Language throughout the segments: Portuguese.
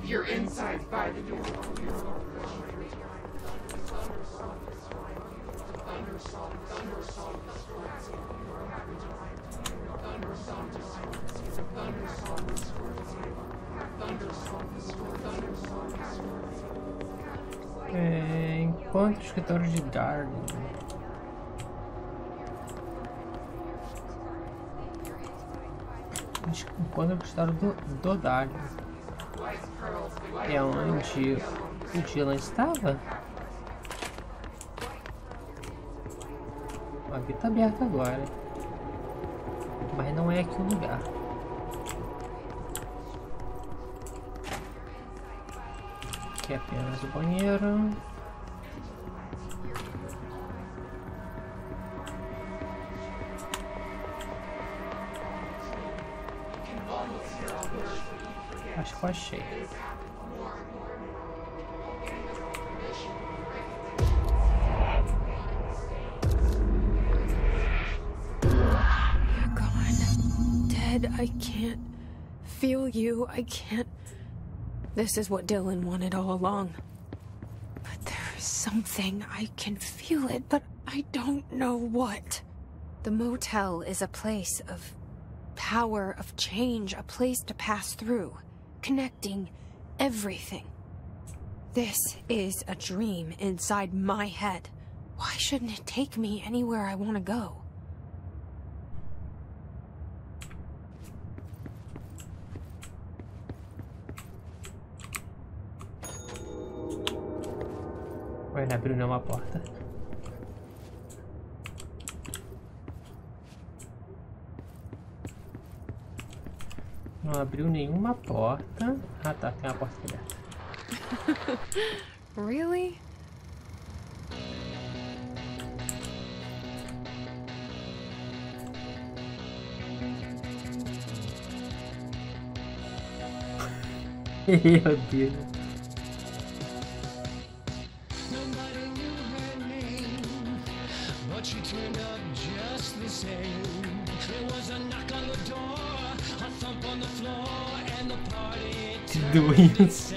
your insides by the door. Encontro escritório de Darwin. Encontro o escritório do Darwin. É onde o Dylan estava? Aqui tá aberto agora. Mas não é aqui o lugar. Aqui é apenas o banheiro. Acho que eu achei. You're gone. Dead. I can't feel you. I can't. This is what Dylan wanted all along. But there is something. I can feel it, but I don't know what. The motel is a place of power, of change, a place to pass through, connecting everything. This is a dream inside my head. Why shouldn't it take me anywhere I want to go? Vai abrir uma porta. Não abriu nenhuma porta. Ah tá, tem uma porta aberta. Really? Meu Deus. Dois.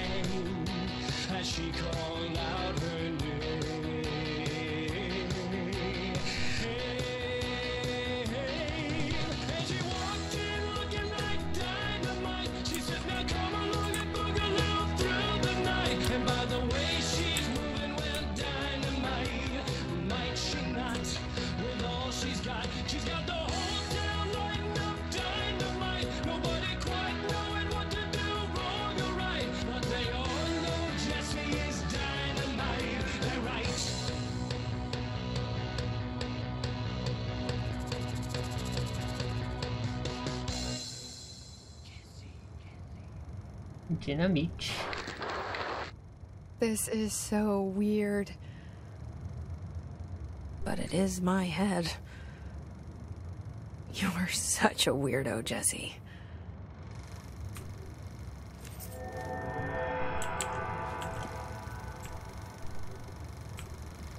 Dynamite. This is so weird. But it is my head. You are such a weirdo, Jesse.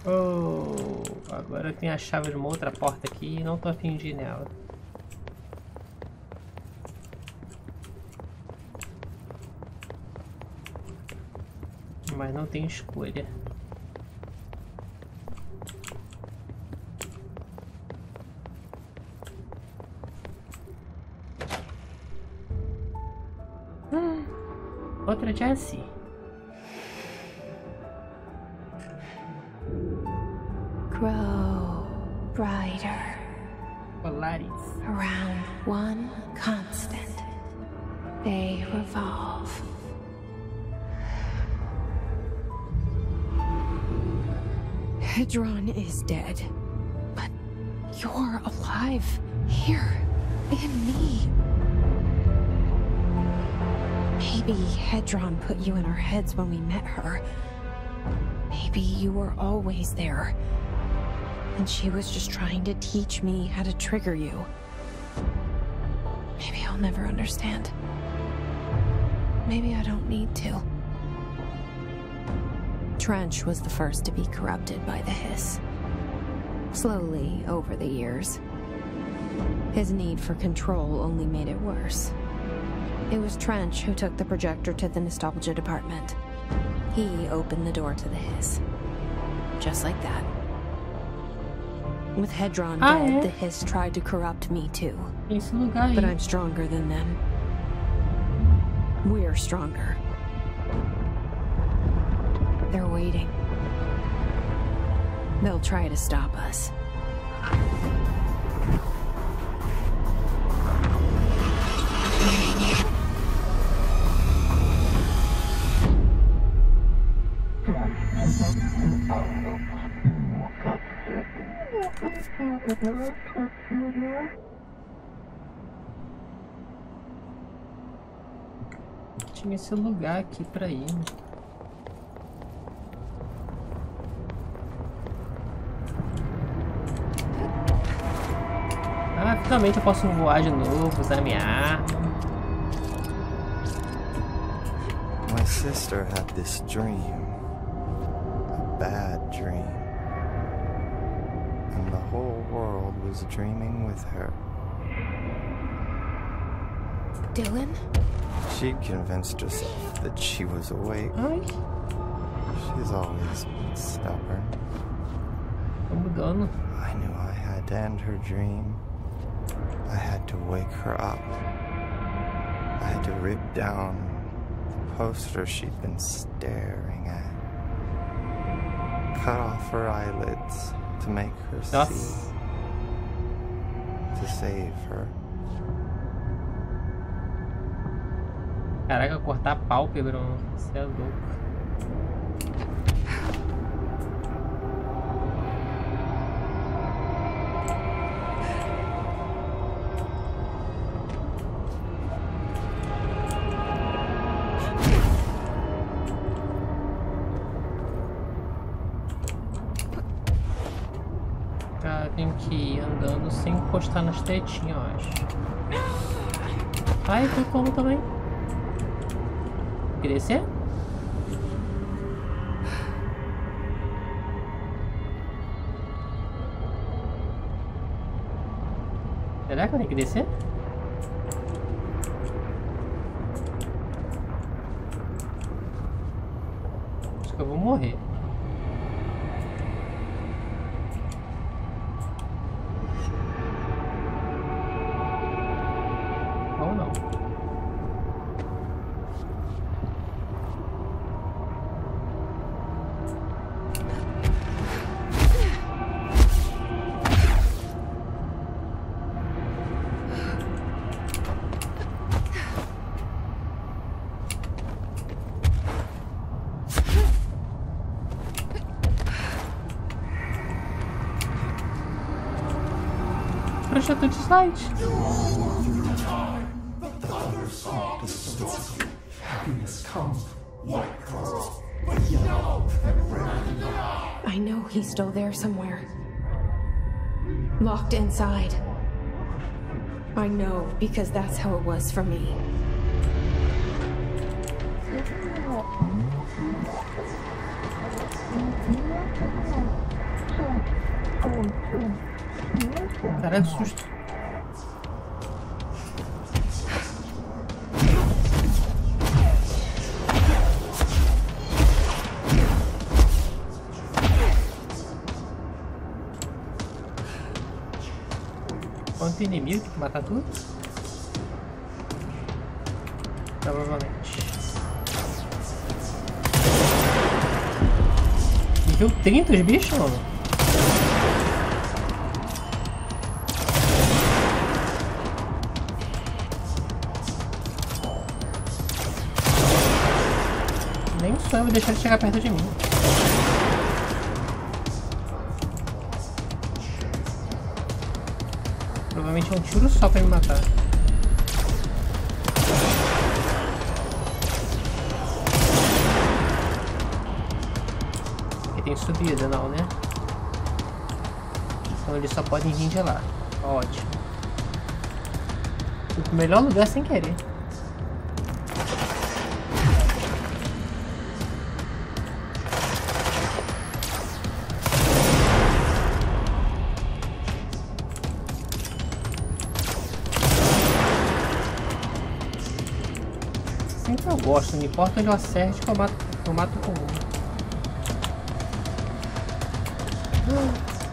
Oh, agora tem a chave de uma outra porta aqui e não tô a fim de ir nela. Mas não tem escolha. Outra Jessie. Grow brighter. Polaris. Around one constant. They revolve. Hedron is dead, but you're alive here in me. Maybe Hedron put you in our heads when we met her. Maybe you were always there, and she was just trying to teach me how to trigger you. Maybe I'll never understand. Maybe I don't need to. Trench was the first to be corrupted by the hiss. Slowly, over the years. His need for control only made it worse. It was Trench who took the projector to the nostalgia department. He opened the door to the hiss. Just like that. With Hedron dead, the hiss tried to corrupt me too. But I'm stronger than them. We're stronger. They're waiting. They'll try to stop us. Tinha esse lugar aqui pra ir. Ah, finalmente eu posso voar de novo, usar minha arma. My sister had this dream. A bad dream. And the whole world was dreaming with her. Dylan? She'd convinced herself that she was awake. Ai. She's always been stubborn. Tô mudando. I knew I had to end her dream. I had to wake her up. I had to rip down the poster she'd been staring at. Cut off her eyelids to make her see. To save her. Caraca, cortar a pálpebra, você é louco. Cara, tem que ir andando sem encostar nas tetinhas, eu acho. Ai, foi como também? Quer descer? Será que eu tenho que descer? Acho que eu vou morrer. Ou não. Projeto de slide. I know he's still there somewhere. Locked inside. I know, because that's how it was for me. Cara, que susto. Quanto inimigo, tem que matar tudo? Provavelmente. Nível 30 os bichos, mano? Nem só eu vou deixar ele chegar perto de mim. Provavelmente é um tiro só pra me matar. Aqui tem subida, não, né? Então eles só podem vir de lá. Ótimo. Fui pro melhor lugar sem querer. Eu gosto, não importa onde eu acerte que eu mato com um.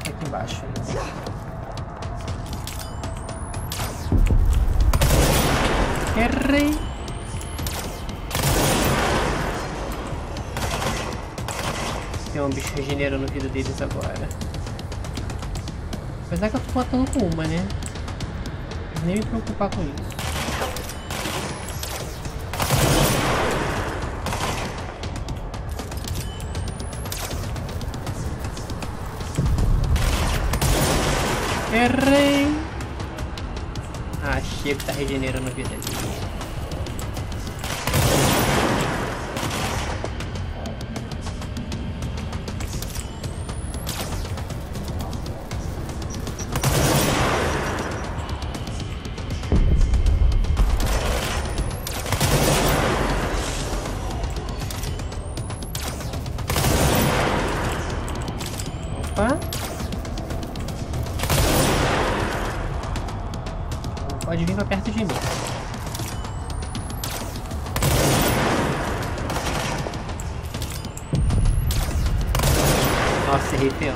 Aqui embaixo. Errei. Tem um bicho regenerando a vida deles agora. Apesar que eu tô matando com uma, né? Nem me preocupar com isso. Errei! Ah, chega, tá regenerando a vida dele. Pode vir pra perto de mim. Nossa, errei feio.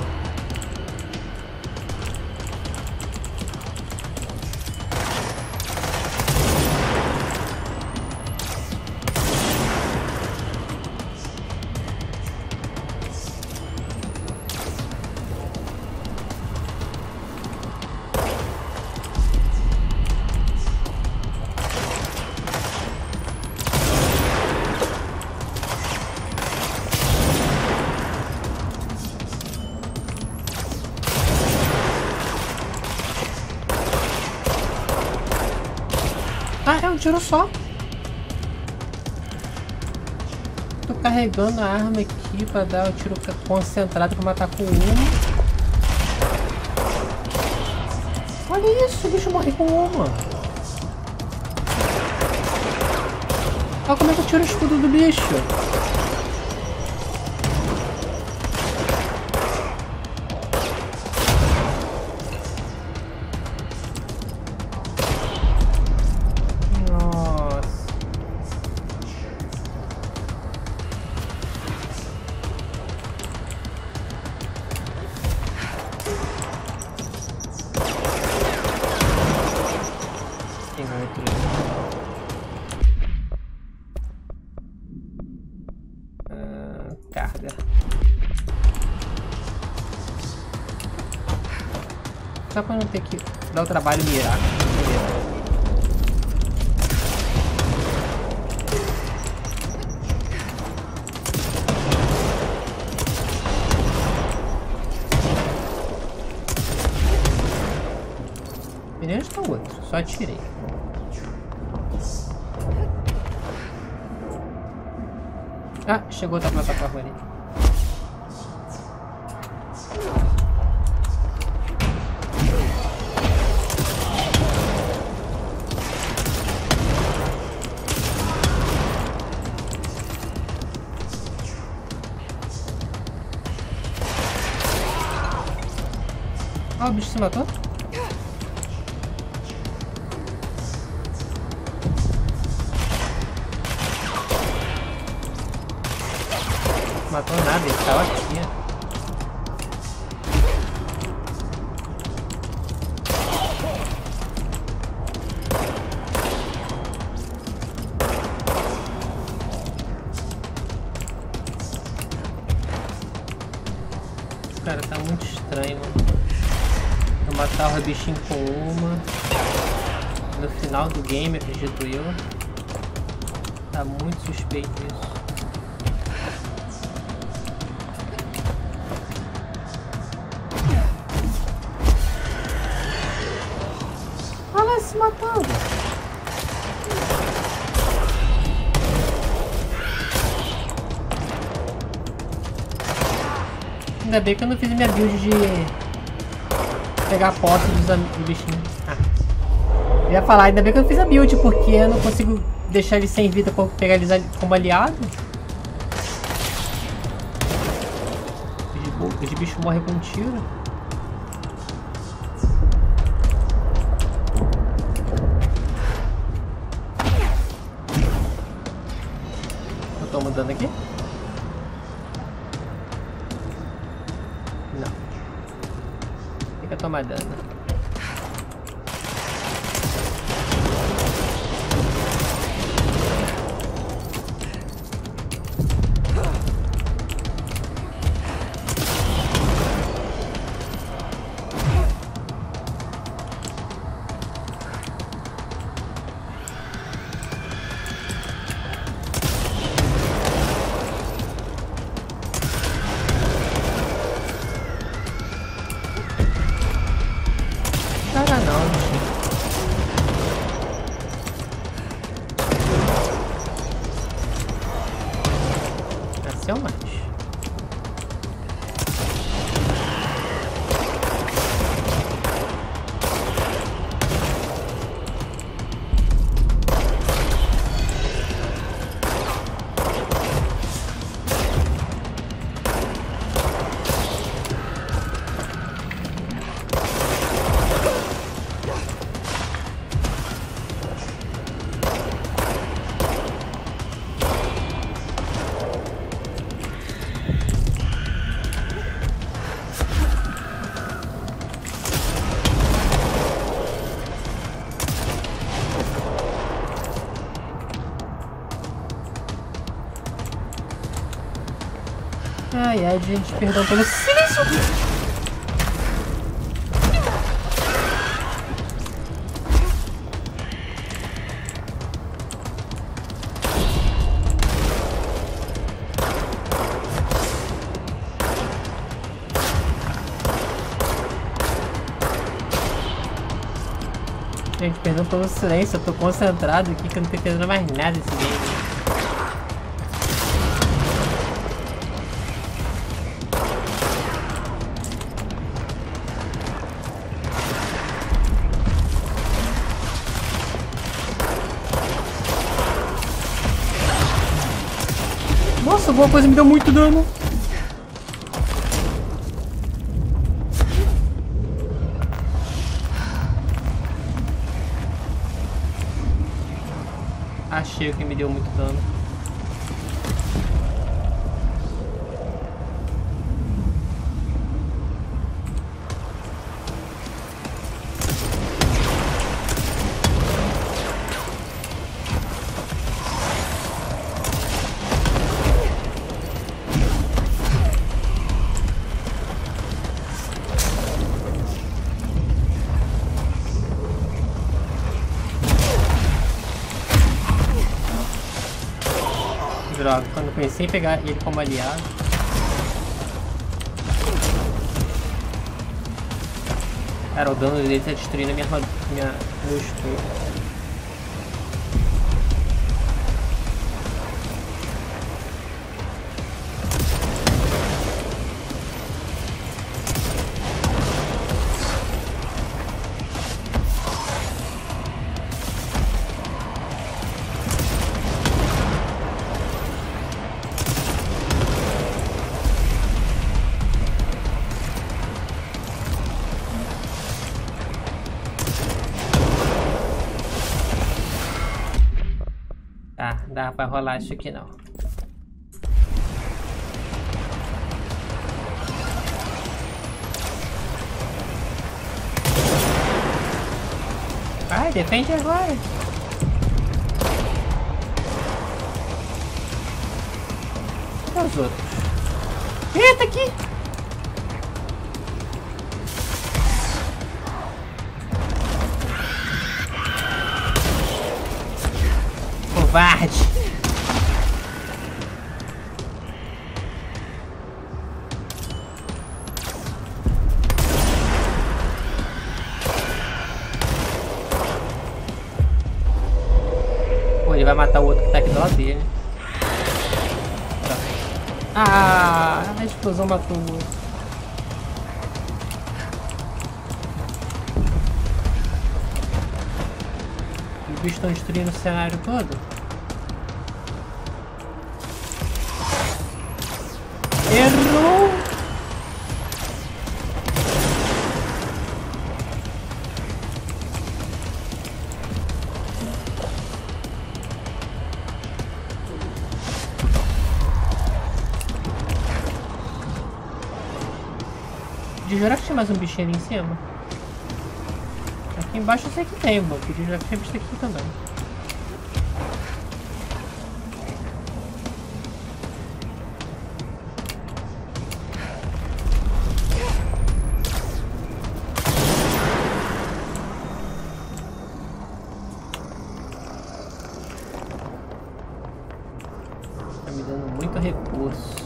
Ah, é um tiro só. Tô carregando a arma aqui pra dar um tiro concentrado pra matar com uma. Olha isso, o bicho morre com uma. Olha como é que eu tiro o escudo do bicho. Carga. Só pra não ter que dar o trabalho mirar. Onde está o outro? Só atirei. Ah, chegou outra plataforma ali. Ah, o bicho se matou? Matou nada, ele tava aqui. Cara, tá muito estranho, mano. Eu matava o bichinho com uma. No final do game, acredito eu. Tá muito suspeito isso. Se matando. Ainda bem que eu não fiz minha build de pegar a posse do bichinho. Ah. Eu ia falar, ainda bem que eu não fiz a build, porque eu não consigo deixar ele sem vida pra pegar eles como aliado. Os bichos morrem com um tiro. tomo dano aqui? Não. Fica tomar dano. Ai, ai, gente, perdão pelo silêncio. Gente, perdão pelo silêncio, eu tô concentrado aqui que eu não tô entendendo mais nada desse game. Nossa, alguma coisa me deu muito dano. Achei o que me deu muito dano. Droga, quando eu pensei em pegar ele como aliado. Cara, o dano dele tá destruindo a meu escudo. Tá, dá pra rolar isso aqui não. Vai, defende agora. Cadê os outros? Eita, aqui! Covarde! Pô, ele vai matar o outro que tá aqui do lado dele. Ah, a explosão matou o outro. Os bichos estão destruindo o cenário todo. Errou! podia jurar que tinha mais um bichinho ali em cima. Aqui embaixo eu sei que tem, mano. Podia jurar que tinha visto aqui também. Tá me dando muito recurso.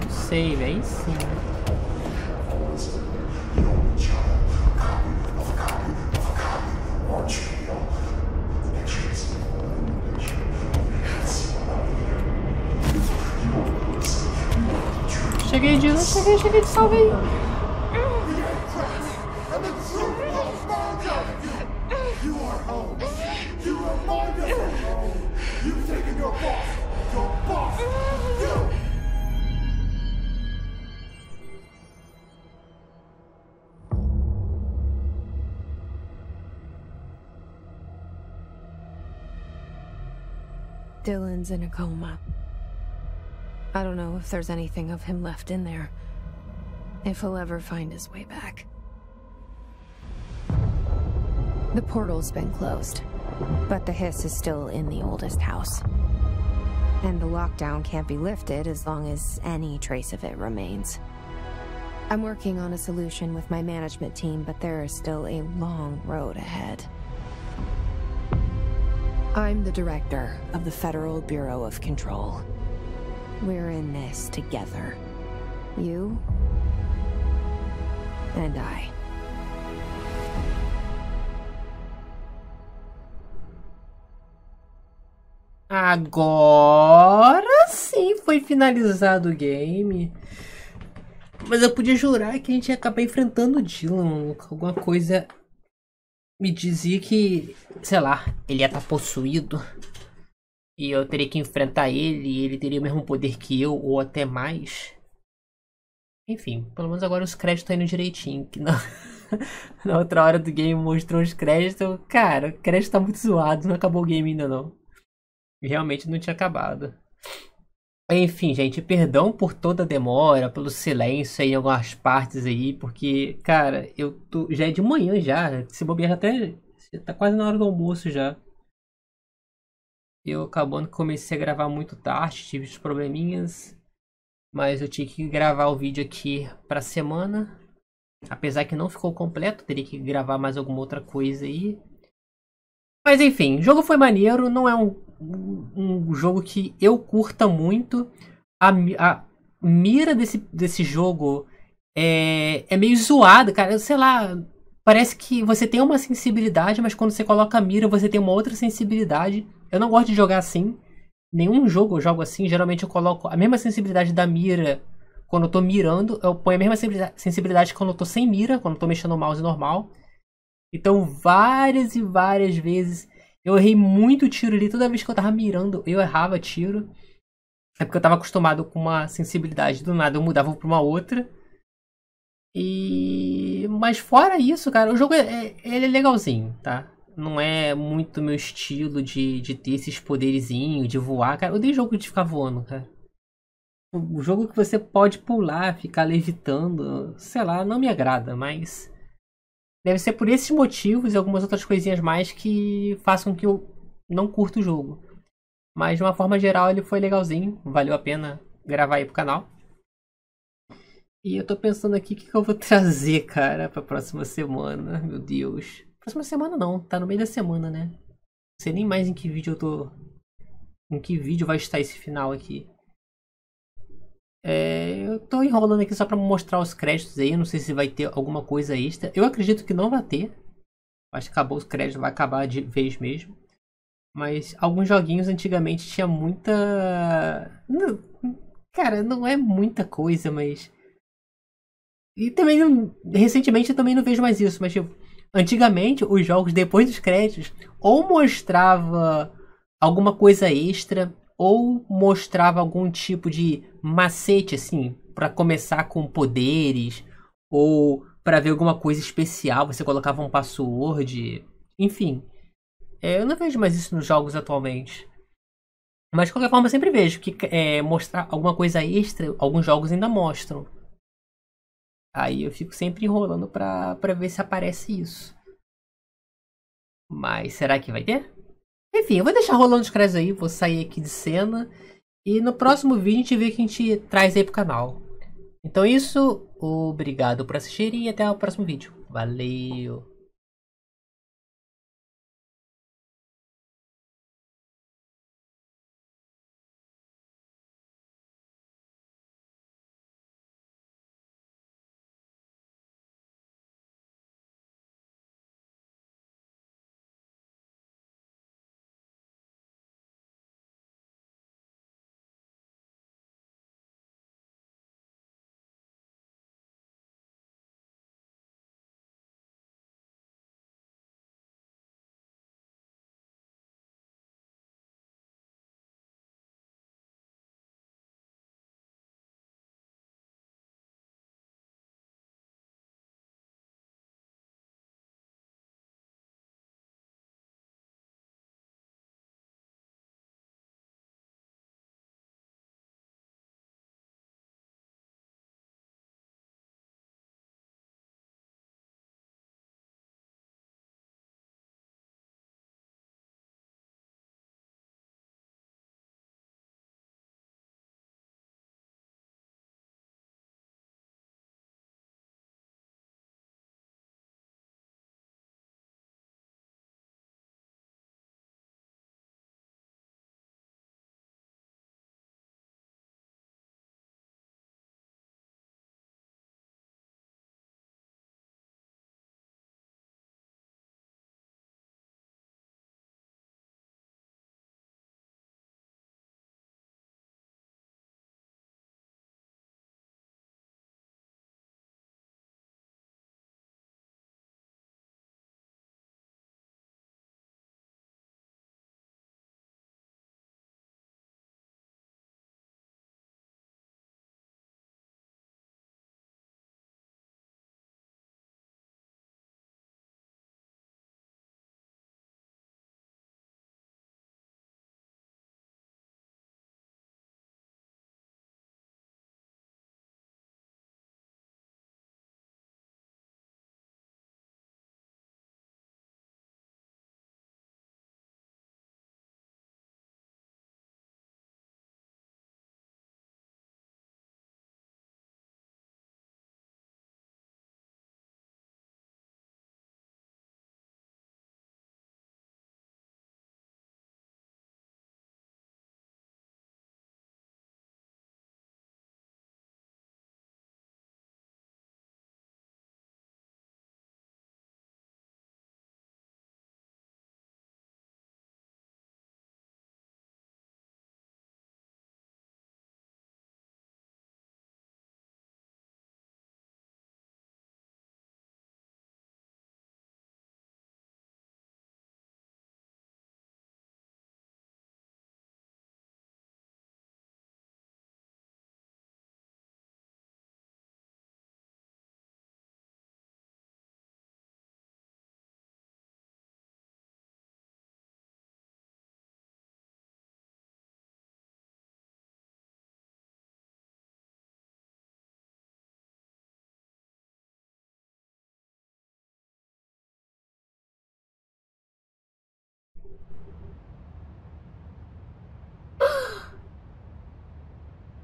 Save, aí sim. Cheguei, Dylan, cheguei, te salvei. Dylan's in a coma. I don't know if there's anything of him left in there. If he'll ever find his way back. The portal's been closed, but the hiss is still in the oldest house. And the lockdown can't be lifted as long as any trace of it remains. I'm working on a solution with my management team, but there is still a long road ahead. I'm the director of the Federal Bureau of Control. We're in this together. You and I. Agora sim foi finalizado o game. Mas eu podia jurar que a gente ia acabar enfrentando o Dylan. Alguma coisa me dizia que, sei lá, ele ia estar possuído. E eu teria que enfrentar ele. E ele teria o mesmo poder que eu, ou até mais. Enfim, pelo menos agora os créditos estão indo direitinho. Que na outra hora do game mostrou os créditos. Cara, o crédito tá muito zoado. Não acabou o game ainda não. Realmente não tinha acabado. Enfim, gente, perdão por toda a demora, pelo silêncio aí em algumas partes aí, porque, cara, já é de manhã já, se bobear até, tá quase na hora do almoço já. Eu acabando que comecei a gravar muito tarde, tive os probleminhas, mas eu tinha que gravar o vídeo aqui pra semana, apesar que não ficou completo, teria que gravar mais alguma outra coisa aí. Mas enfim, o jogo foi maneiro, não é um jogo que eu curta muito. A mira desse jogo é meio zoada, cara. Sei lá, parece que você tem uma sensibilidade, mas quando você coloca a mira você tem uma outra sensibilidade. Eu não gosto de jogar assim. Nenhum jogo eu jogo assim. Geralmente eu coloco a mesma sensibilidade da mira quando eu tô mirando. Eu ponho a mesma sensibilidade quando eu tô sem mira, quando eu tô mexendo no mouse normal. Então várias e várias vezes eu errei muito tiro ali. Toda vez que eu tava mirando eu errava tiro. É porque eu tava acostumado com uma sensibilidade. Do nada eu mudava pra uma outra. Mas fora isso, cara, o jogo ele é legalzinho, tá? Não é muito meu estilo de ter esses poderizinhos, de voar. Cara, eu odeio jogo de ficar voando, cara. O jogo que você pode pular, ficar levitando, sei lá, não me agrada, mas... Deve ser por esses motivos e algumas outras coisinhas mais que façam que eu não curto o jogo. Mas de uma forma geral ele foi legalzinho. Valeu a pena gravar aí pro canal. E eu tô pensando aqui o que eu vou trazer, cara, pra próxima semana. Meu Deus. Próxima semana não, tá no meio da semana, né? Não sei nem mais em que vídeo eu tô... Em que vídeo vai estar esse final aqui. Eu tô enrolando aqui só pra mostrar os créditos aí. Eu não sei se vai ter alguma coisa extra. Eu acredito que não vai ter. Acho que acabou os créditos, vai acabar de vez mesmo. Mas alguns joguinhos antigamente tinha muita... Cara, não é muita coisa, mas... E também não... Recentemente eu também não vejo mais isso. Mas tipo, antigamente os jogos depois dos créditos ou mostrava alguma coisa extra... Ou mostrava algum tipo de macete, assim, pra começar com poderes, ou pra ver alguma coisa especial, você colocava um password, enfim. Eu não vejo mais isso nos jogos atualmente. Mas de qualquer forma eu sempre vejo que mostrar alguma coisa extra, alguns jogos ainda mostram. Aí eu fico sempre enrolando pra ver se aparece isso. Mas será que vai ter? Enfim, eu vou deixar rolando os créditos aí, vou sair aqui de cena. E no próximo vídeo a gente vê o que a gente traz aí pro canal. Então é isso, obrigado por assistirem e até o próximo vídeo. Valeu!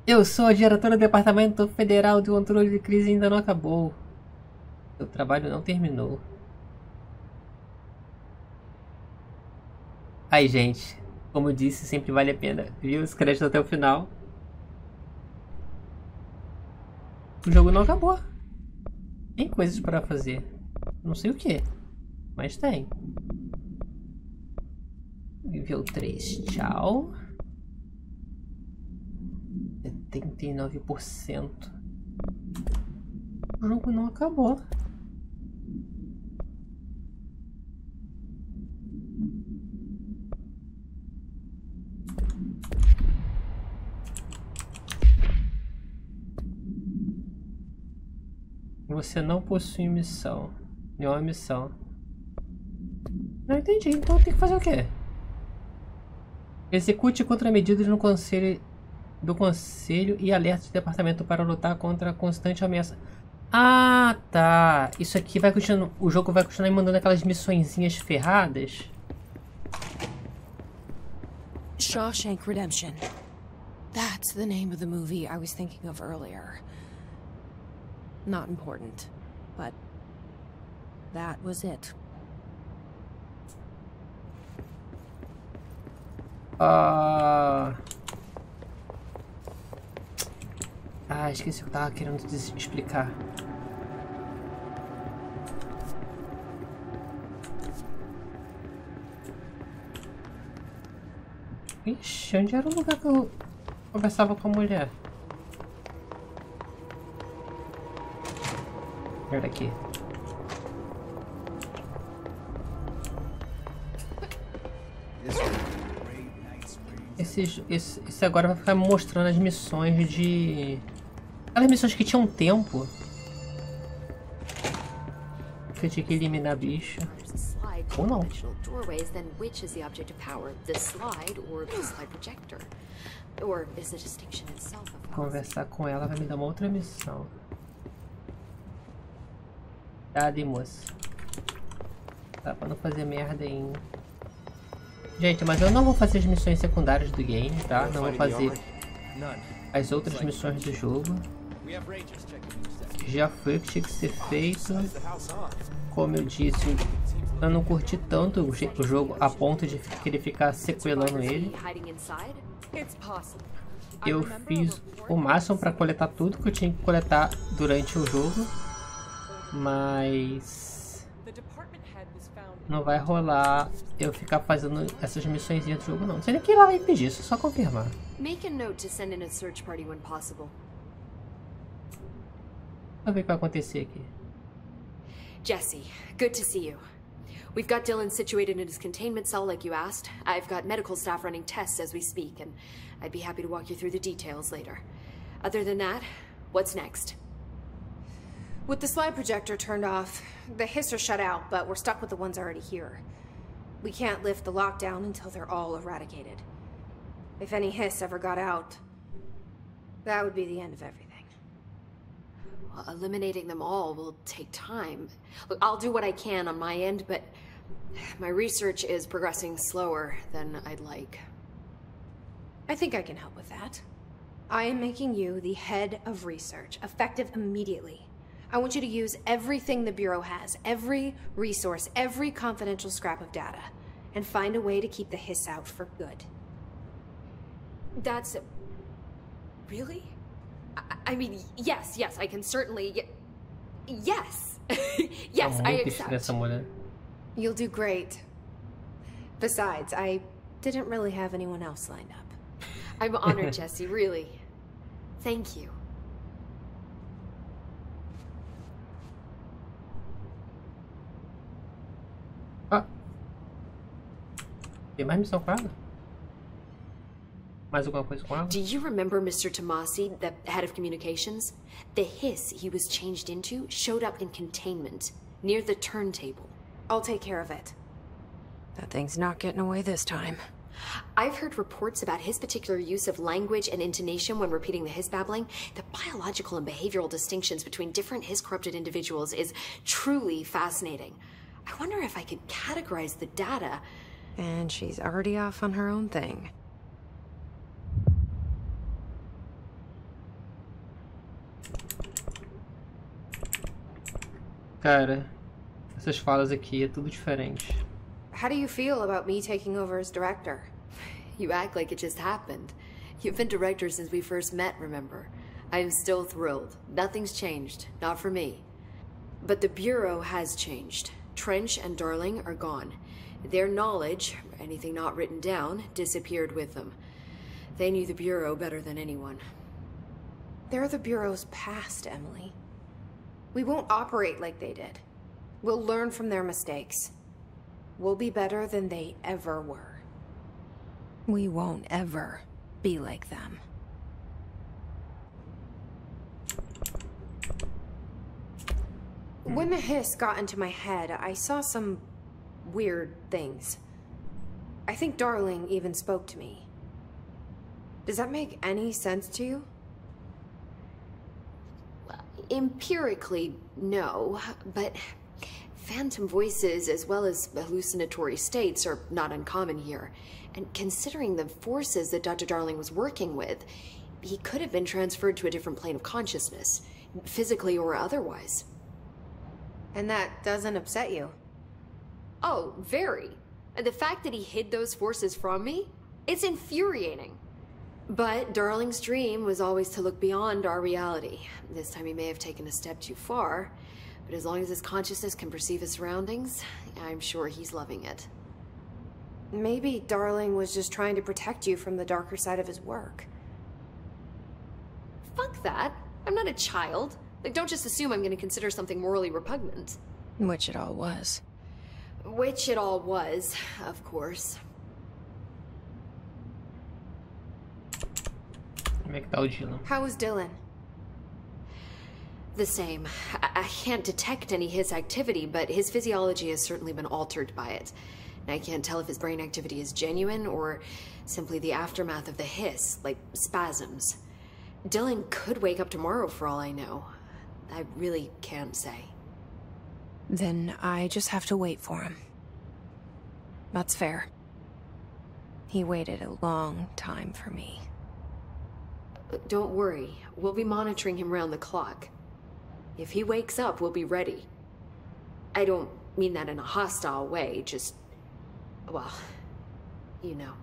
Eu sou a diretora do Departamento Federal de Controle de Crise e ainda não acabou. Seu trabalho não terminou. Aí, gente, como eu disse, sempre vale a pena ver os créditos até o final. O jogo não acabou. Tem coisas para fazer. Não sei o que, mas tem. Nível 3, tchau. 79%. O jogo não acabou. Você não possui missão. Nenhuma missão. Não entendi, então tem que fazer o quê? Execute contramedidas no conselho e alerte o departamento para lutar contra a constante ameaça. Ah, tá. Isso aqui vai continuando. O jogo vai continuar mandando aquelas missõezinhas ferradas. Shawshank Redemption. That's the name of the movie I was thinking of earlier. Not important, but that was it. Esqueci o que eu tava querendo explicar. Ixi, onde era o lugar que eu conversava com a mulher? Era aqui. Esse agora vai ficar mostrando as missões de... Aquelas missões que tinham tempo. Que eu tinha que eliminar bicho. Ou não. Conversar com ela vai me dar uma outra missão. Cadê, moça? Tá, pra não fazer merda ainda. Gente, mas eu não vou fazer as missões secundárias do game, tá? Não vou fazer as outras missões do jogo. Já foi o que tinha que ser feito. Como eu disse, eu não curti tanto o jogo a ponto de querer ficar sequelando ele. Eu fiz o máximo para coletar tudo que eu tinha que coletar durante o jogo. Mas não vai rolar eu ficar fazendo essas missões do jogo, não. Não sei nem que ela vai pedir, isso é só confirmar. Make a note to send in a search party when possible. Vamos ver o que vai acontecer aqui. Jesse, good to see you. We've got Dylan situated in his containment cell like you asked. I've got medical staff running tests as we speak, and I'd be happy to walk you through the details later. Other than that, what's next? With the slide projector turned off, the hiss are shut out, but we're stuck with the ones already here. We can't lift the lockdown until they're all eradicated. If any hiss ever got out, that would be the end of everything. Well, eliminating them all will take time. Look, I'll do what I can on my end, but my research is progressing slower than I'd like. I think I can help with that. I am making you the head of research, effective immediately. I want you to use everything the Bureau has, every resource, every confidential scrap of data, and find a way to keep the hiss out for good. That's... really? I mean, yes, I can certainly... Yes! Yes, I accept. You'll do great. Besides, I didn't really have anyone else lined up. I'm honored, Jesse, really. Thank you. Tem mais missão com ela? Mais alguma coisa com ela? Do you remember Mr. Tomasi, the head of communications? The hiss he was changed into showed up in containment, near the turntable. I'll take care of it. That thing's not getting away this time. I've heard reports about his particular use of language and intonation when repeating the hiss babbling. The biological and behavioral distinctions between different hiss-corrupted individuals is truly fascinating. I wonder if I could categorize the data. And she's already off on her own thing. Cara, essas falas aqui é tudo diferente. How do you feel about me taking over as director? You act like it just happened. You've been director since we first met, remember? I am still thrilled. Nothing's changed. Not for me. But the Bureau has changed. Trench and Darling are gone. Their knowledge, anything not written down, disappeared with them. They knew the Bureau better than anyone. They're the Bureau's past, Emily. We won't operate like they did. We'll learn from their mistakes. We'll be better than they ever were. We won't ever be like them. When the hiss got into my head, I saw some weird things. I think Darling even spoke to me. Does that make any sense to you? Empirically, no, but phantom voices as well as hallucinatory states are not uncommon here. And considering the forces that Dr. Darling was working with, he could have been transferred to a different plane of consciousness, physically or otherwise. And that doesn't upset you? Oh, very. The fact that he hid those forces from me, it's infuriating. But Darling's dream was always to look beyond our reality. This time he may have taken a step too far, but as long as his consciousness can perceive his surroundings, I'm sure he's loving it. Maybe Darling was just trying to protect you from the darker side of his work. Fuck that. I'm not a child. Like, don't just assume I'm going to consider something morally repugnant. Which it all was. Which it all was, of course. Como é que tá o Dylan? How was Dylan? The same. I can't detect any hiss activity, but his physiology has certainly been altered by it. And I can't tell if his brain activity is genuine or simply the aftermath of the hiss, like spasms. Dylan could wake up tomorrow for all I know. I really can't say. Then I just have to wait for him. That's fair. He waited a long time for me. Don't worry. We'll be monitoring him round the clock. If he wakes up, we'll be ready. I don't mean that in a hostile way, just... well, you know.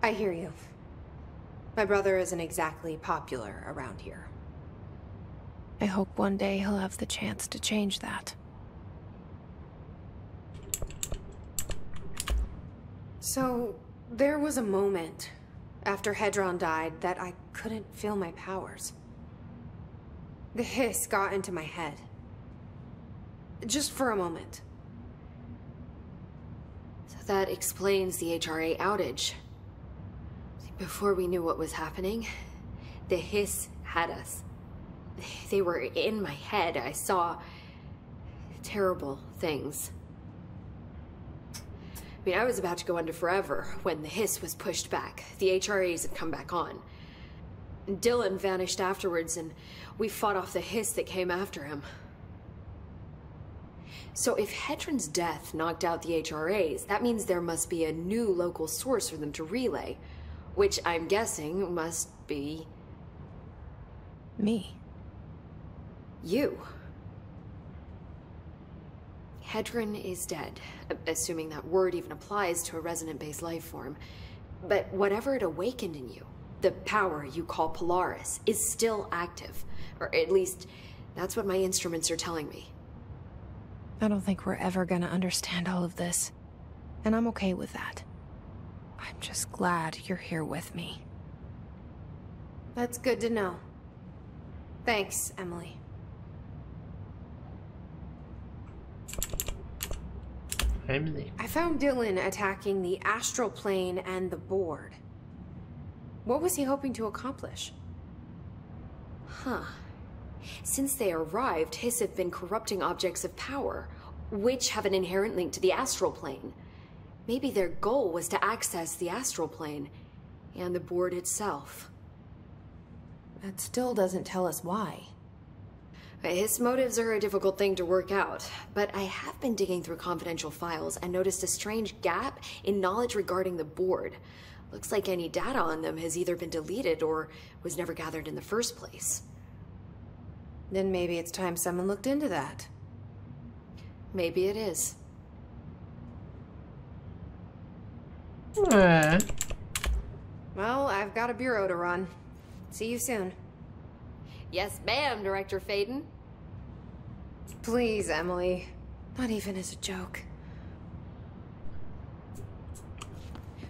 I hear you. My brother isn't exactly popular around here. I hope one day he'll have the chance to change that. So, there was a moment after Hedron died that I couldn't feel my powers. The hiss got into my head. Just for a moment. So that explains the HRA outage. Before we knew what was happening, the hiss had us. They were in my head. I saw terrible things. I mean, I was about to go under forever when the hiss was pushed back. The HRAs had come back on. Dylan vanished afterwards, and we fought off the hiss that came after him. So if Hedron's death knocked out the HRAs, that means there must be a new local source for them to relay, which I'm guessing must be... Me. you. Hedron is dead, assuming that word even applies to a resonant-based life form. But whatever it awakened in you, the power you call Polaris, is still active. Or at least, that's what my instruments are telling me. I don't think we're ever gonna understand all of this. And I'm okay with that. I'm just glad you're here with me. That's good to know. Thanks, Emily. Emily. I found Dylan attacking the astral plane and the board. What was he hoping to accomplish? Huh. Since they arrived, Hiss have been corrupting objects of power, which have an inherent link to the astral plane. Maybe their goal was to access the astral plane and the board itself. That still doesn't tell us why. His motives are a difficult thing to work out, but I have been digging through confidential files and noticed a strange gap in knowledge regarding the board. Looks like any data on them has either been deleted or was never gathered in the first place. Then maybe it's time someone looked into that. Maybe it is. É. Well, I've got a bureau to run. See you soon. Yes, ma'am, Director Faden. Please, Emily. Not even as a joke.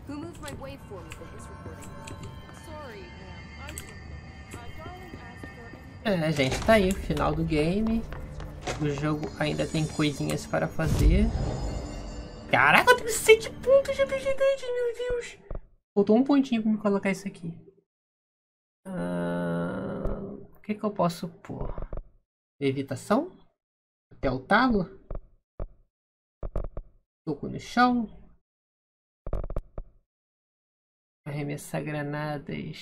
Who moved my waveform with the Hiss recording? Sorry, ma'am. I took them. Darling asked for É, gente, tá aí o final do game. O jogo ainda tem coisinhas para fazer. Caraca, eu tenho 7 pontos de habilidade, meu Deus. Faltou um pontinho pra me colocar isso aqui. O que eu posso pôr? Evitação. Até o talo. Toco no chão. Arremessar granadas.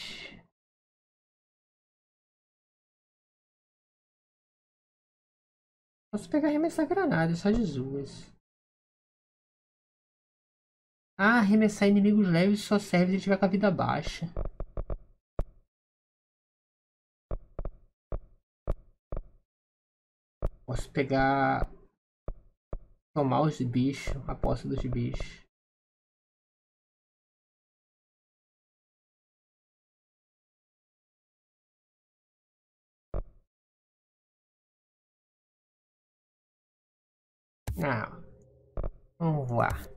Posso pegar arremessar granadas, só de duas. Ah, arremessar inimigos leves só serve se tiver com a vida baixa. Posso pegar... Tomar os bichos, a posse dos bichos. Ah, vamos voar.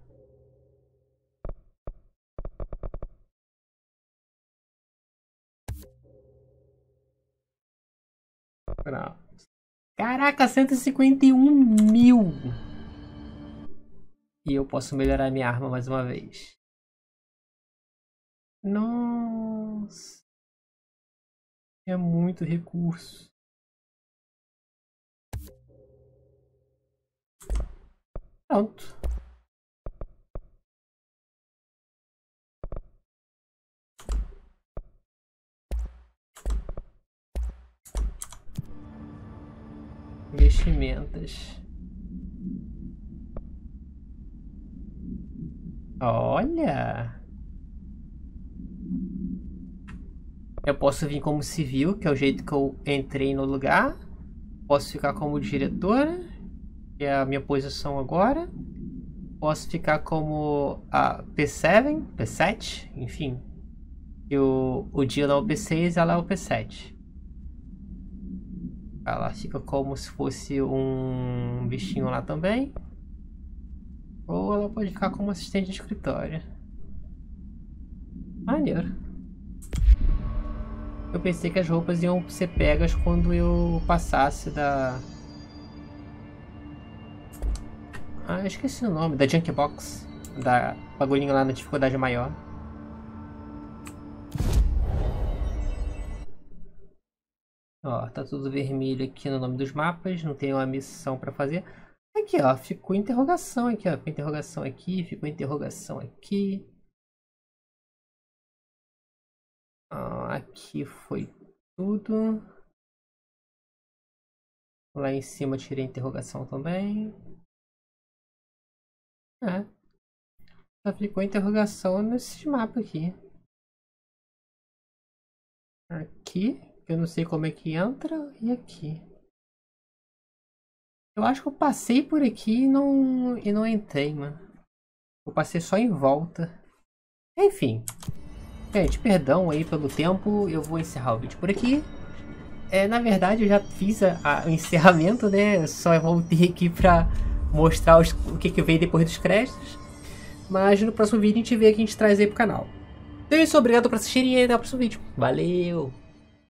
Pronto. Caraca, 151.000! E eu posso melhorar minha arma mais uma vez. Nossa. É muito recurso. Pronto. Vestimentas. Olha! Eu posso vir como civil, que é o jeito que eu entrei no lugar. Posso ficar como diretora, que é a minha posição agora. Posso ficar como a P7, P7, enfim. E o Dylan é o P6 e ela é o P7. Ela fica como se fosse um bichinho lá também. Ou ela pode ficar como assistente de escritório. Maneiro. Eu pensei que as roupas iam ser pegas quando eu passasse da... Ah, eu esqueci o nome. Da Junk Box. Da bagulhinho lá na dificuldade maior. Ó, tá tudo vermelho aqui no nome dos mapas. Não tem uma missão pra fazer. Aqui, ó. Ficou interrogação aqui, ó. Ficou interrogação aqui. Ficou interrogação aqui. Aqui foi tudo. Lá em cima eu tirei interrogação também. Só ficou interrogação nesse mapa aqui. Aqui, eu não sei como é que entra. E aqui. Eu acho que eu passei por aqui e não entrei, mano. Eu passei só em volta. Enfim. Gente, perdão aí pelo tempo, eu vou encerrar o vídeo por aqui. Na verdade eu já fiz o encerramento, né? Eu só voltei aqui pra mostrar o que veio depois dos créditos. Mas no próximo vídeo a gente vê o que a gente traz aí pro canal. Então é isso, obrigado por assistirem e até o próximo vídeo. Valeu!